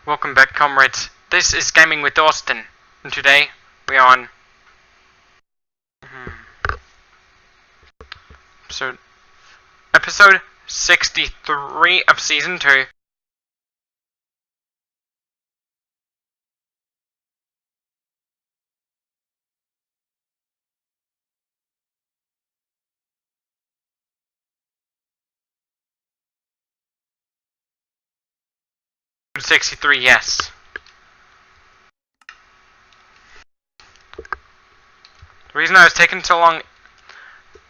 Welcome back, comrades. This is Gaming with Austin, and today we are on episode 63 of Season 2. Episode 63, yes. The reason I was taking so long,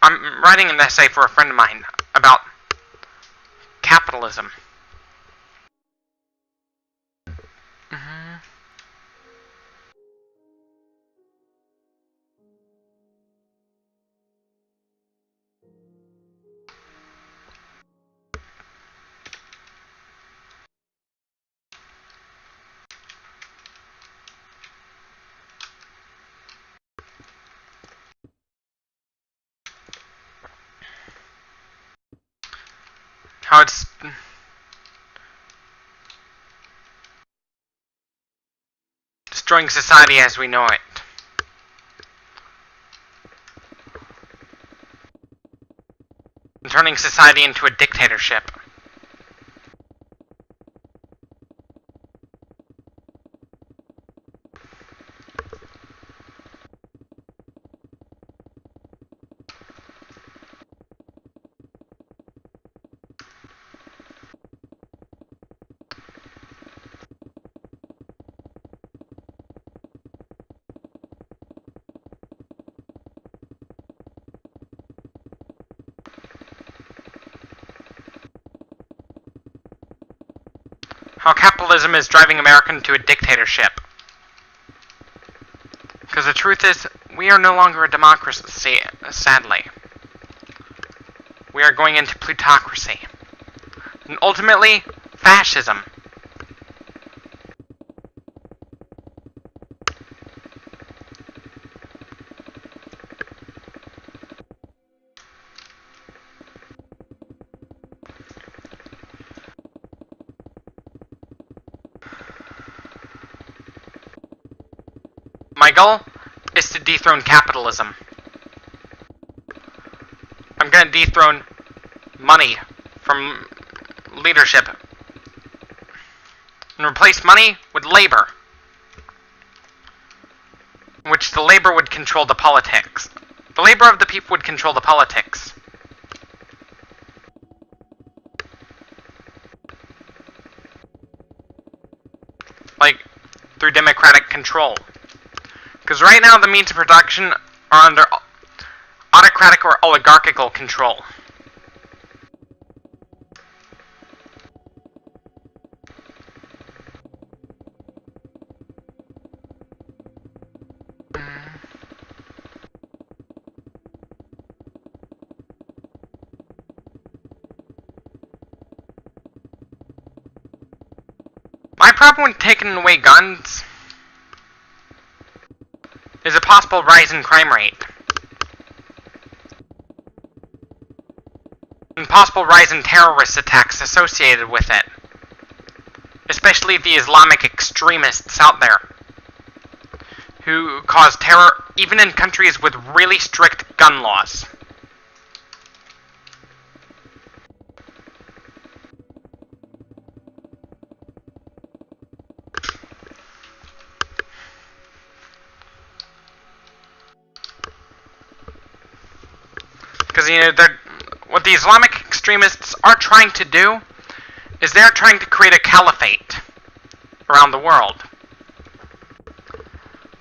I'm writing an essay for a friend of mine about capitalism. How it's destroying society as we know it. And turning society into a dictatorship. How capitalism is driving America into a dictatorship. Because the truth is, we are no longer a democracy, sadly. We are going into plutocracy. And ultimately, fascism. My goal is to dethrone capitalism. I'm going to dethrone money from leadership and replace money with labor, in which the labor would control the politics. The labor of the people would control the politics. Like, through democratic control. Because right now the means of production are under autocratic or oligarchical control. My problem with taking away guns is a possible rise in crime rate. And possible rise in terrorist attacks associated with it. Especially the Islamic extremists out there, who cause terror even in countries with really strict gun laws. Because, you know, what the Islamic extremists are trying to do is they're trying to create a caliphate around the world.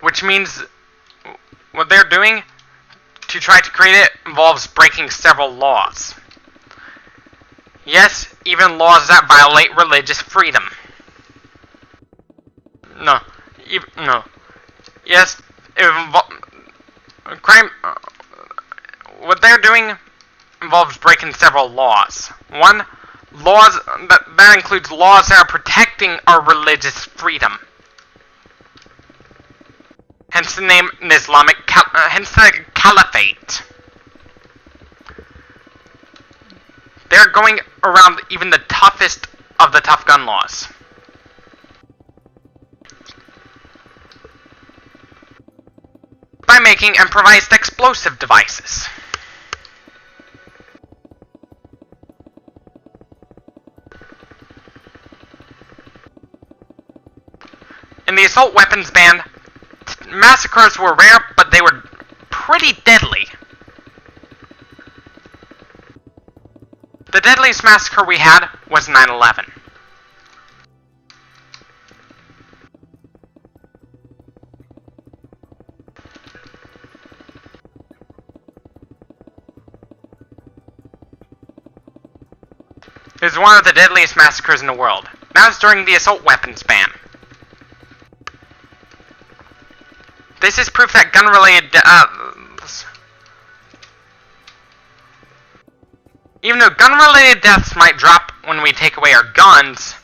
Which means what they're doing to try to create it involves breaking several laws. Yes, even laws that violate religious freedom. No. Yes, crime. What they're doing involves breaking several laws. One, laws that includes laws that are protecting our religious freedom. Hence the name Islamic, hence the caliphate. They're going around even the toughest of the tough gun laws. by making improvised explosive devices. In the assault weapons ban, massacres were rare, but they were pretty deadly. The deadliest massacre we had was 9/11. It was one of the deadliest massacres in the world. That was during the assault weapons ban. This is proof that gun-related deaths... Even though gun-related deaths might drop when we take away our guns,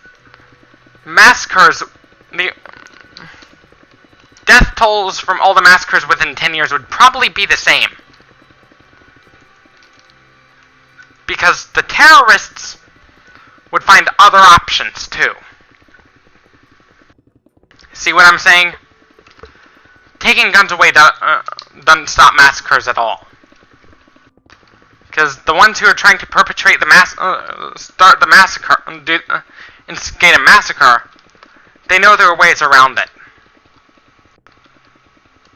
massacres... The death tolls from all the massacres within 10 years would probably be the same. Because the terrorists would find other options, too. See what I'm saying? Taking guns away doesn't stop massacres at all. Because the ones who are trying to perpetrate the start the massacre, instigate a massacre, they know there are ways around it.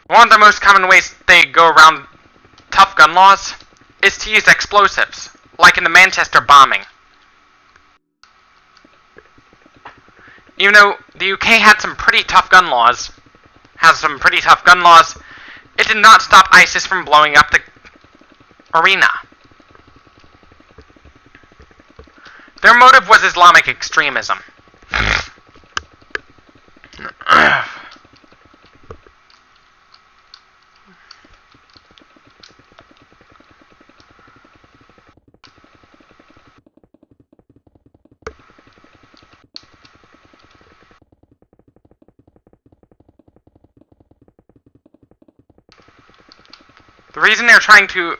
One of the most common ways they go around tough gun laws is to use explosives, like in the Manchester bombing. Even though the UK had some pretty tough gun laws, it did not stop ISIS from blowing up the arena. Their motive was Islamic extremism. The reason they're trying to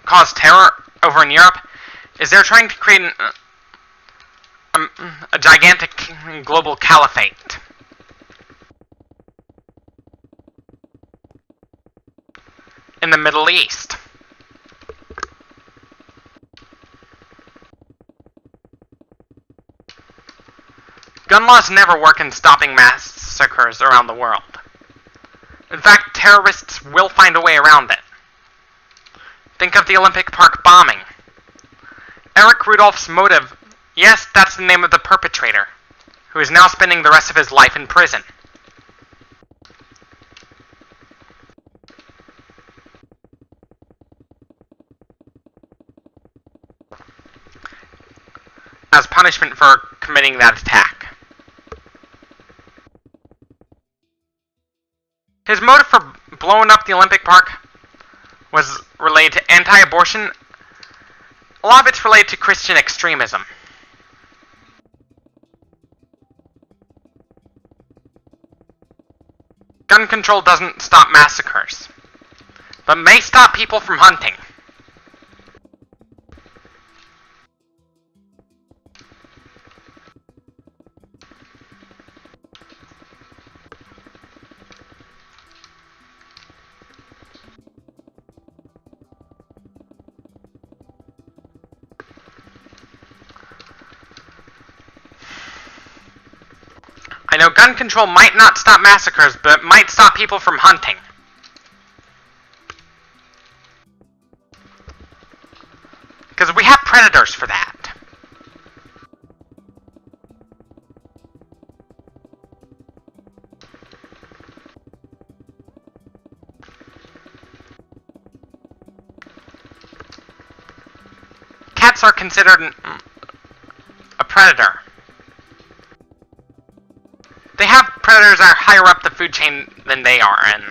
cause terror over in Europe is they're trying to create a gigantic global caliphate. In the Middle East. Gun laws never work in stopping massacres around the world. In fact, terrorists will find a way around it. Think of the Olympic Park bombing. Eric Rudolph's motive, yes, that's the name of the perpetrator, who is now spending the rest of his life in prison. As punishment for committing that attack. His motive for blowing up the Olympic Park was related to anti-abortion. A lot of it's related to Christian extremism. Gun control doesn't stop massacres, but may stop people from hunting. I know gun control might not stop massacres, but it might stop people from hunting. Because we have predators for that. Cats are considered a predator. They have predators that are higher up the food chain than they are, and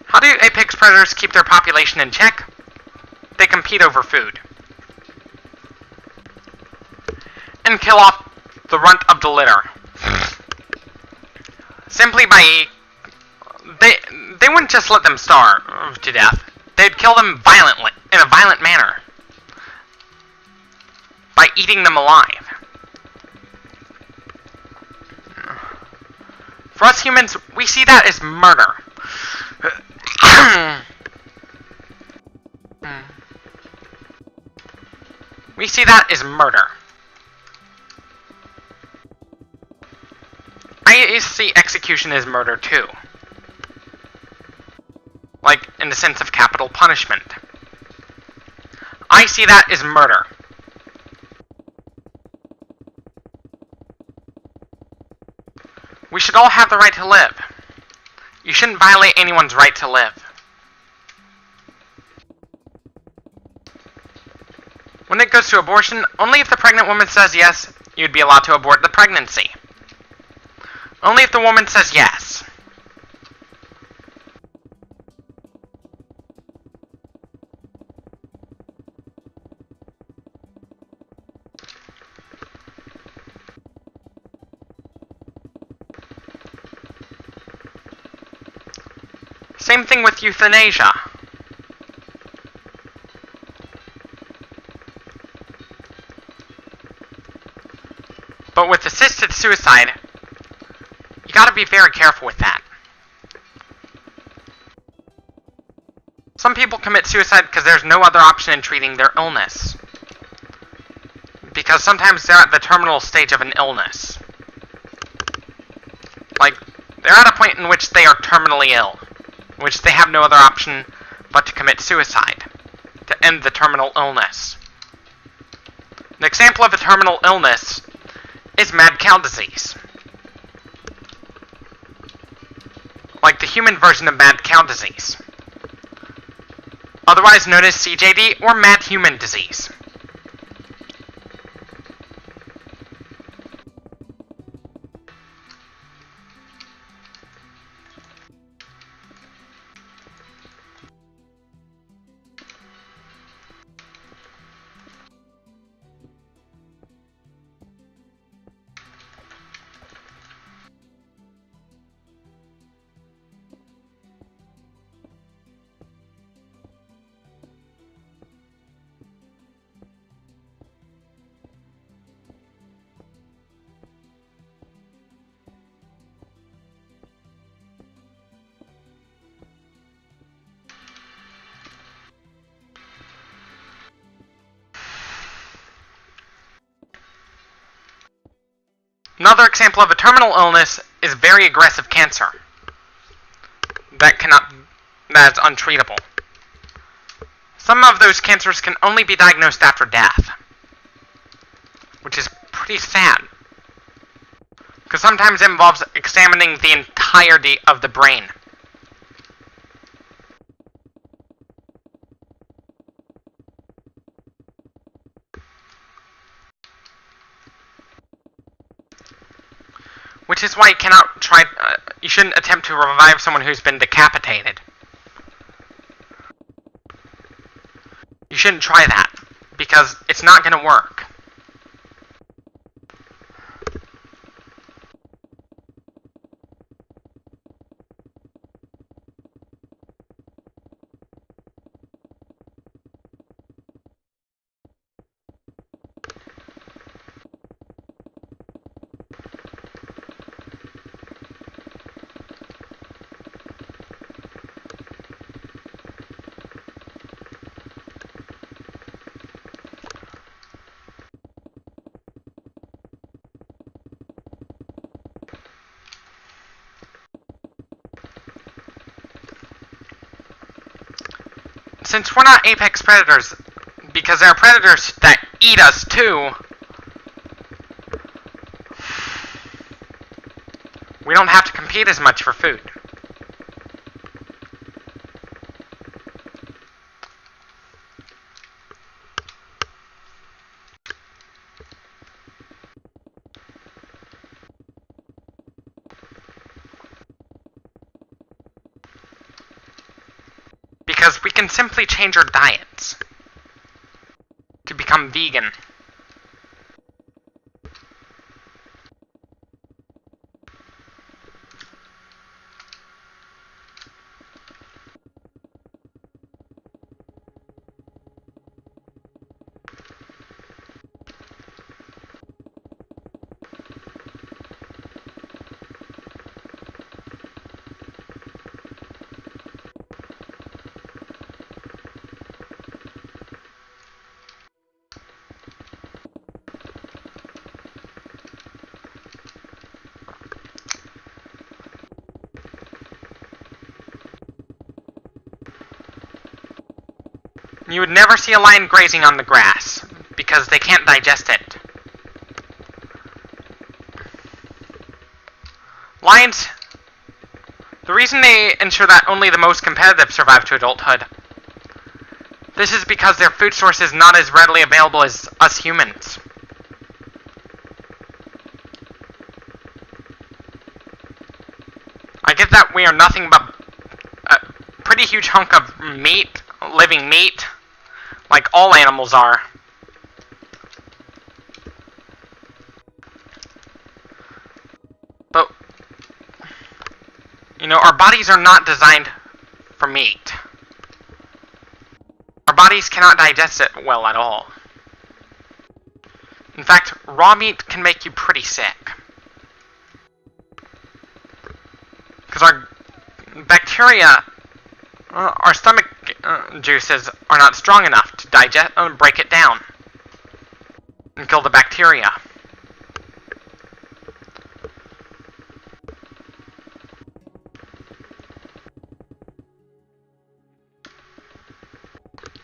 how do apex predators keep their population in check? They compete over food. And kill off the runt of the litter. Simply by... They wouldn't just let them starve to death. They'd kill them violently, in a violent manner. By eating them alive. For us humans, we see that as murder. We see that as murder. I see execution as murder too. Like, in the sense of capital punishment. I see that as murder. We should all have the right to live. You shouldn't violate anyone's right to live. When it goes to abortion, only if the pregnant woman says yes, you'd be allowed to abort the pregnancy. Only if the woman says yes. Same thing with euthanasia. But with assisted suicide, you gotta be very careful with that. Some people commit suicide because there's no other option in treating their illness. Because sometimes they're at the terminal stage of an illness. Like, they're at a point in which they are terminally ill, in which they have no other option but to commit suicide, to end the terminal illness. An example of a terminal illness is mad cow disease. Like the human version of mad cow disease. Otherwise known as CJD or mad human disease. Another example of a terminal illness is very aggressive cancer. That's untreatable. Some of those cancers can only be diagnosed after death. Which is pretty sad. Because sometimes it involves examining the entirety of the brain. Which is why you shouldn't attempt to revive someone who's been decapitated. You shouldn't try that, because it's not going to work. Since we're not apex predators, because there are predators that eat us too, we don't have to compete as much for food. Because we can simply change our diets to become vegan. You would never see a lion grazing on the grass, because they can't digest it. Lions, the reason they ensure that only the most competitive survive to adulthood, this is because their food source is not as readily available as us humans. I get that we are nothing but a pretty huge hunk of meat, living meat, like all animals are. But, you know, our bodies are not designed for meat. Our bodies cannot digest it well at all. In fact, raw meat can make you pretty sick. Because our bacteria, our stomach juices are not strong enough to digest, break it down and kill the bacteria.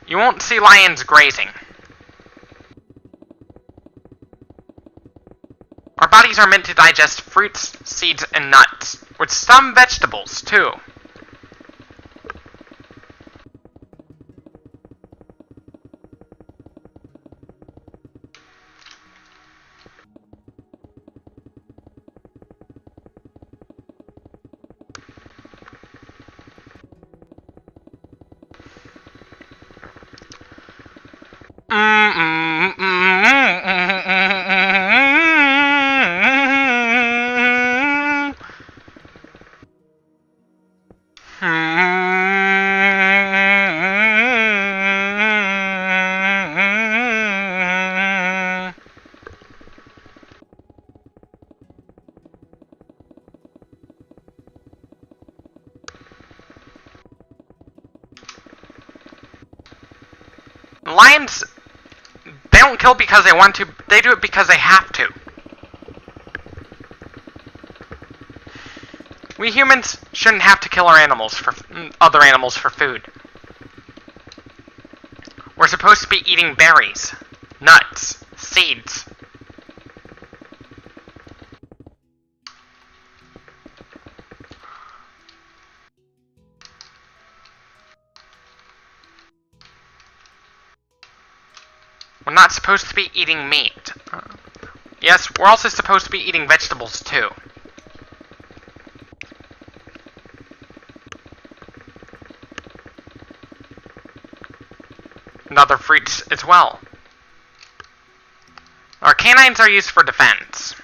You won't see lions grazing. Our bodies are meant to digest fruits, seeds, and nuts, with some vegetables, too. Lions, they don't kill because they want to, they do it because they have to. We humans shouldn't have to kill our animals for other animals for food. We're supposed to be eating berries, nuts, seeds. We're not supposed to be eating meat. Yes, we're also supposed to be eating vegetables too. And other fruits as well. Our canines are used for defense.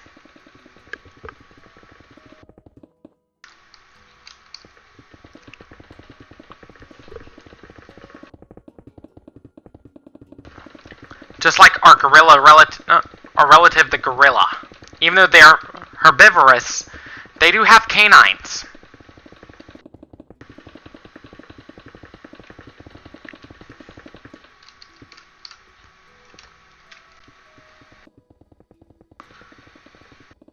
Just like our relative the gorilla. Even though they are herbivorous, they do have canines.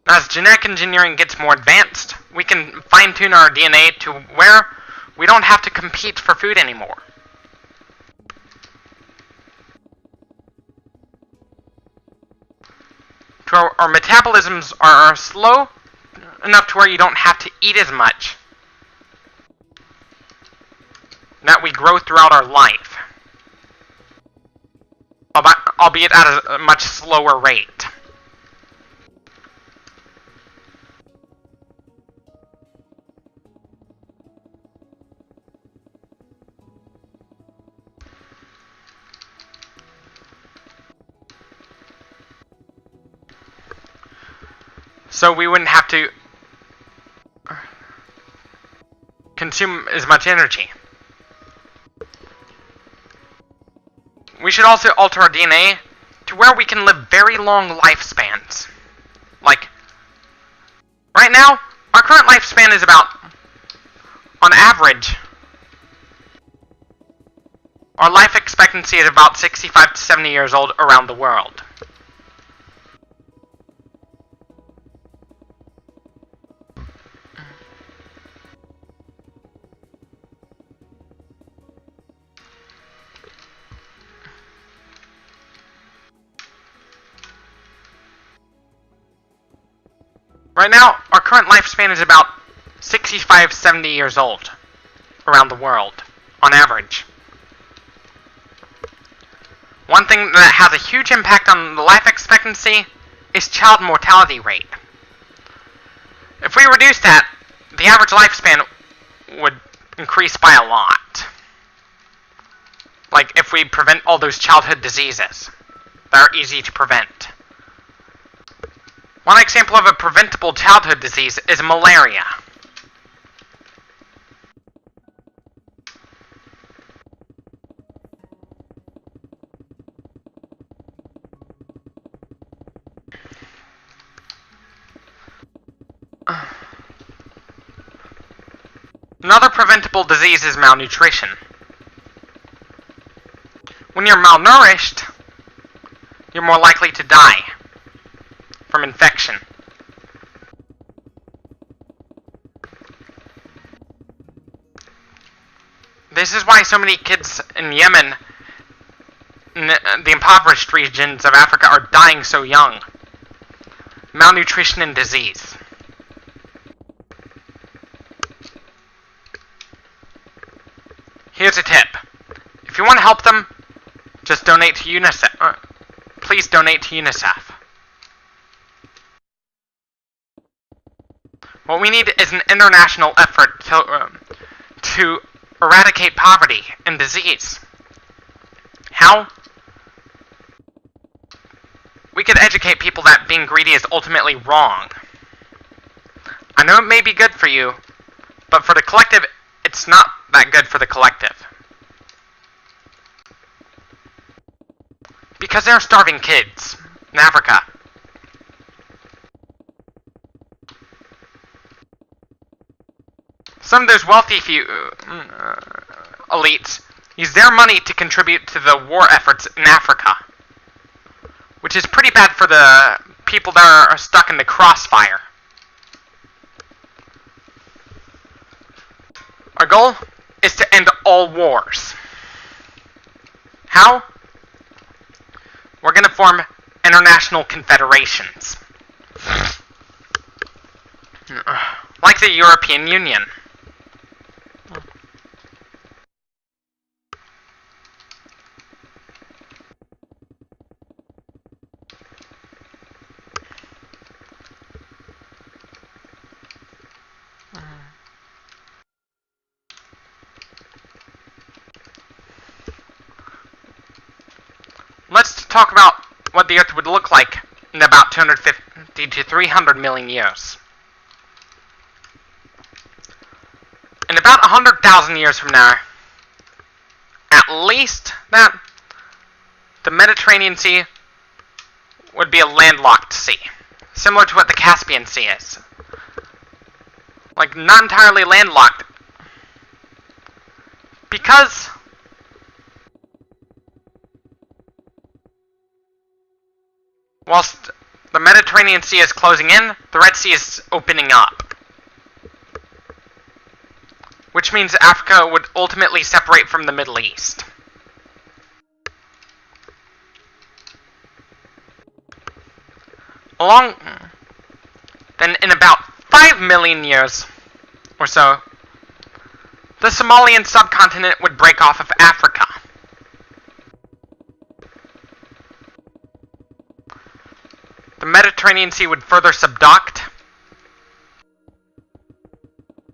As genetic engineering gets more advanced, we can fine-tune our DNA to where we don't have to compete for food anymore. Our metabolisms are slow enough to where you don't have to eat as much. That we grow throughout our life. Albeit at a much slower rate. So we wouldn't have to consume as much energy. We should also alter our DNA to where we can live very long lifespans. Like, right now, our current lifespan is about, on average, our life expectancy is about 65 to 70 years old around the world. Right now, our current lifespan is about 65, 70 years old around the world, on average. One thing that has a huge impact on the life expectancy is child mortality rate. If we reduce that, the average lifespan would increase by a lot. Like if we prevent all those childhood diseases that are easy to prevent. One example of a preventable childhood disease is malaria. Another preventable disease is malnutrition. When you're malnourished, you're more likely to die from infection. This is why so many kids in Yemen, in the impoverished regions of Africa, are dying so young. Malnutrition and disease. Here's a tip. If you want to help them, just donate to UNICEF. Please donate to UNICEF. What we need is an international effort to eradicate poverty and disease. How? We could educate people that being greedy is ultimately wrong. I know it may be good for you, but for the collective, it's not that good for the collective. Because there are starving kids in Africa. Some of those wealthy elites use their money to contribute to the war efforts in Africa, which is pretty bad for the people that are stuck in the crossfire. Our goal is to end all wars. How? We're going to form international confederations. Like the European Union. Let's talk about what the Earth would look like in about 250 to 300 million years. In about 100,000 years from now, at least that, the Mediterranean Sea would be a landlocked sea, similar to what the Caspian Sea is. Like, not entirely landlocked, because whilst the Mediterranean Sea is closing in, the Red Sea is opening up. Which means Africa would ultimately separate from the Middle East. Then in about 5 million years or so, the Somalian subcontinent would break off of Africa. The Mediterranean Sea would further subduct.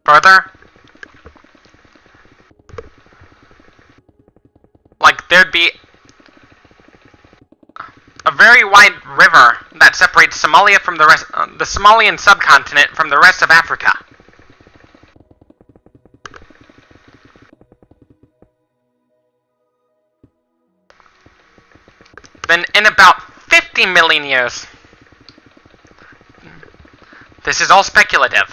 Further. Like, there'd be a very wide river that separates Somalia from the rest, the Somalian subcontinent from the rest of Africa. Then in about 50 million years, this is all speculative,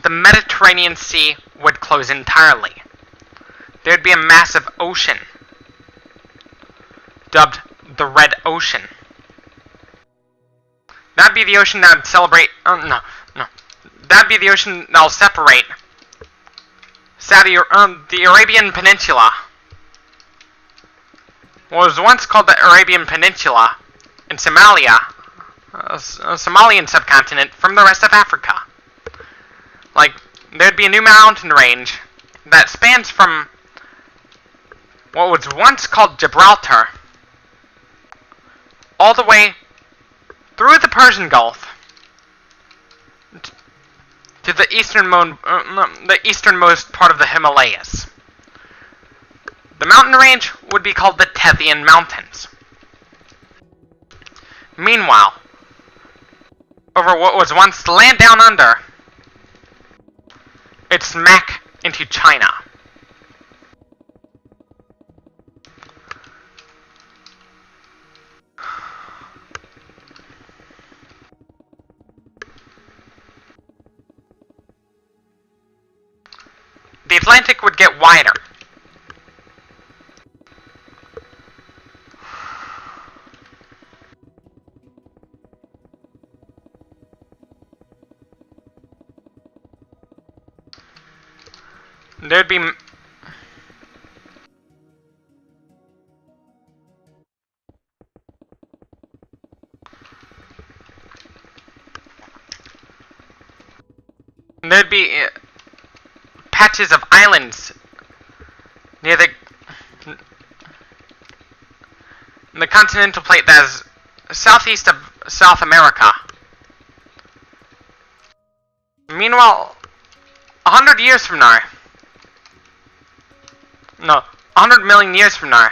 the Mediterranean Sea would close entirely. There'd be a massive ocean, dubbed the Red Ocean. That'd be the ocean that would celebrate, that'd be the ocean that'll separate the Arabian Peninsula. What was once called the Arabian Peninsula in Somalia Somalian subcontinent from the rest of Africa. Like, there'd be a new mountain range that spans from what was once called Gibraltar all the way through the Persian Gulf to the easternmost part of the Himalayas. The mountain range would be called the Tethian Mountains. Meanwhile, over what was once the land down under, it's smack into China. The Atlantic would get wider. There'd be patches of islands near the continental plate that is southeast of South America. Meanwhile, 100 years from now, no, 100 million years from now,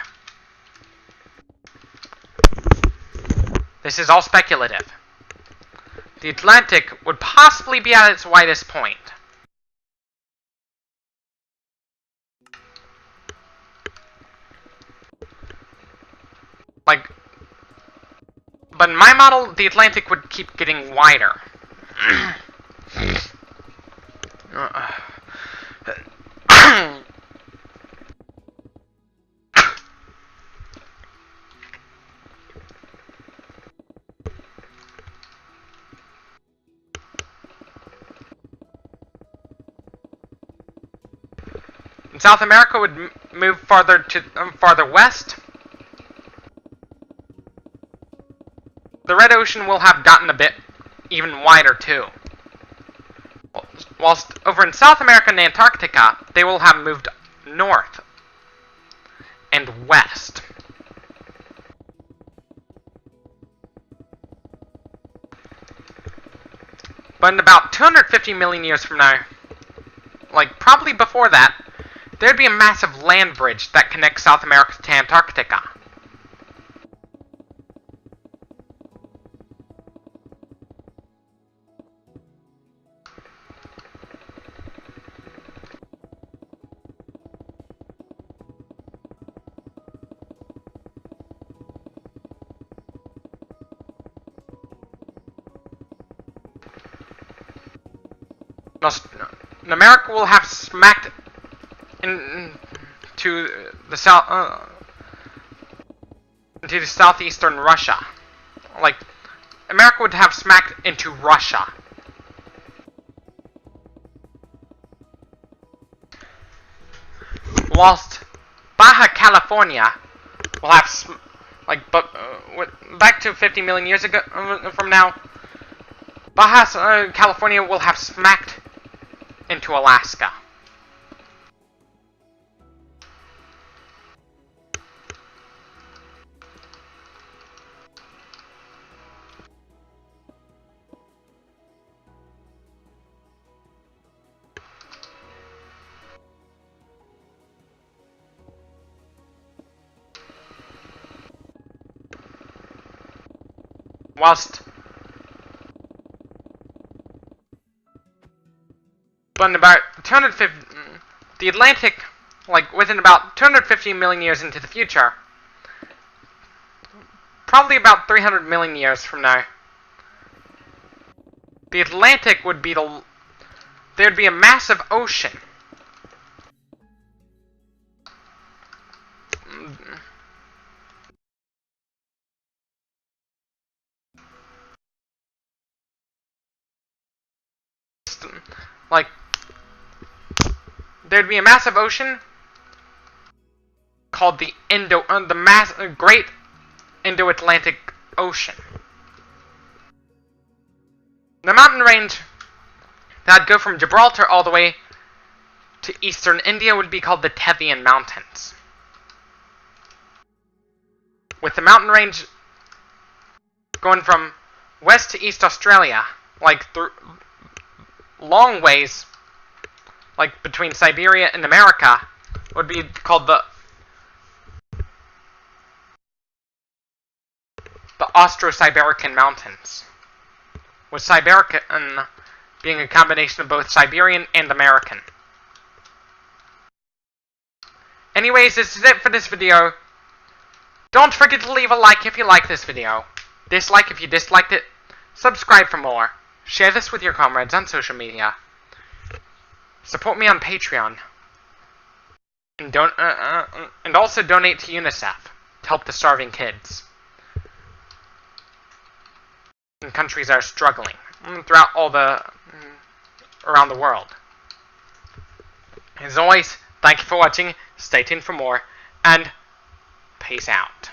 this is all speculative, the Atlantic would possibly be at its widest point. Like, but in my model, the Atlantic would keep getting wider. South America would move farther west. The Red Ocean will have gotten a bit even wider too. Whilst over in South America and Antarctica, they will have moved north and west. But in about 250 million years from now, like probably before that, there'd be a massive land bridge that connects South America to Antarctica. America will have smacked into the southeastern Russia. Like, America would have smacked into Russia. Whilst Baja California will have, back to 50 million years ago from now, Baja California will have smacked into Alaska. But in about 250, the Atlantic, like within about 250 million years into the future, probably about 300 million years from now, the Atlantic would be there'd be a massive ocean. Like, there'd be a massive ocean called the Great Indo-Atlantic Ocean. The mountain range that'd go from Gibraltar all the way to eastern India would be called the Tevian Mountains. With the mountain range going from west to east Australia, like through long ways, like between Siberia and America, would be called the Austro-Siberian Mountains, with Siberian being a combination of both Siberian and American. Anyways, this is it for this video. Don't forget to leave a like if you like this video, dislike if you disliked it, subscribe for more, share this with your comrades on social media, support me on Patreon, and also donate to UNICEF to help the starving kids in countries that are struggling throughout around the world. As always, thank you for watching, stay tuned for more, and peace out.